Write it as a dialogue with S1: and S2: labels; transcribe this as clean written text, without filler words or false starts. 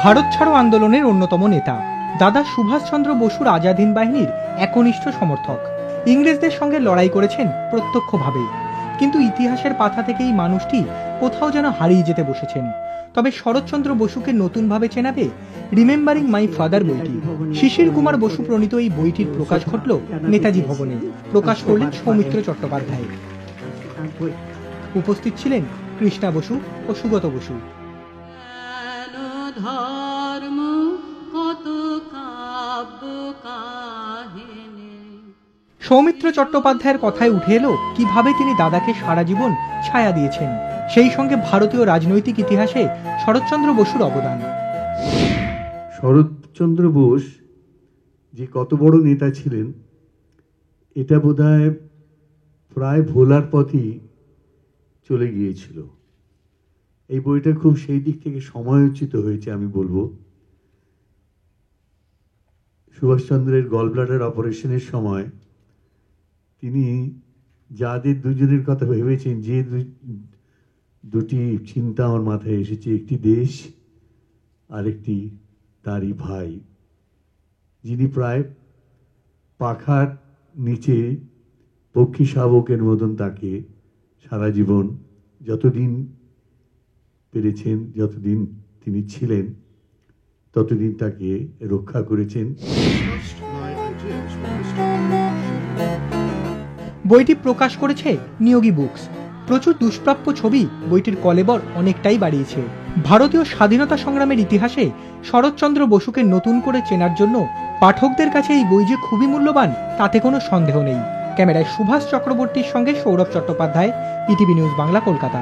S1: ভারত ছাড়ো আন্দোলনের অন্যতম নেতা, দাদা সুভাষচন্দ্র বসুর আজাদ হিন্দ বাহিনীর একনিষ্ঠ সমর্থক। ইংরেজদের সঙ্গে লড়াই করেছেন প্রত্যক্ষভাবে, কিন্তু ইতিহাসের পাতা থেকে এই মানুষটি কোথাও যেন হারিয়ে যেতে বসেছেন। তবে শরৎচন্দ্র বসুকে নতুনভাবে চেনাবে রিমেম্বারিং মাই ফাদার বইটি। শিশির কুমার বসু প্রণীত এই বইটির প্রকাশ ঘটল নেতাজি ভবনে। প্রকাশ করলেন সৌমিত্র চট্টোপাধ্যায়। উপস্থিত ছিলেন কৃষ্ণা বসু ও সুগত বসু। সৌমিত্র চট্টোপাধ্যায়ের কথায় উঠে এলো কিভাবে তিনি দাদাকে সারা জীবন ছায়া দিয়েছেন, সেই সঙ্গে ভারতীয় রাজনৈতিক ইতিহাসে শরৎচন্দ্র বসুর অবদান।
S2: শরৎচন্দ্র বোস যে কত বড় নেতা ছিলেন এটা বোধহয় প্রায় ভোলার পথই চলে গিয়েছিল। এই বইটা খুব সেই দিক থেকে সময়োচিত হয়েছে আমি বলবো। সুভাষচন্দ্রের গল ব্লাডার অপারেশনের সময় তিনি যাদের দুজনের কথা ভেবেছেন, যে দুটি চিন্তা আমার মাথায় এসেছে, একটি দেশ আর একটি তারই ভাই, যিনি প্রায় পাখার নিচে পক্ষী শাবকের মতন তাকে সারা জীবন যতদিন পেরেছেন, যতদিন তিনি ছিলেন ততদিন তাকে রক্ষা করেছেন।
S1: বইটি প্রকাশ করেছে নিয়োগী বুকস। প্রচুর দুষ্প্রাপ্য ছবি বইটির কলেবর অনেকটাই বাড়িয়েছে। ভারতীয় স্বাধীনতা সংগ্রামের ইতিহাসে শরৎচন্দ্র বসুকে নতুন করে চেনার জন্য পাঠকদের কাছে এই বই যে খুবই মূল্যবান তাতে কোনো সন্দেহ নেই। ক্যামেরায় সুভাষ চক্রবর্তীর সঙ্গে সৌরভ চট্টোপাধ্যায়, ইটিভি নিউজ বাংলা, কলকাতা।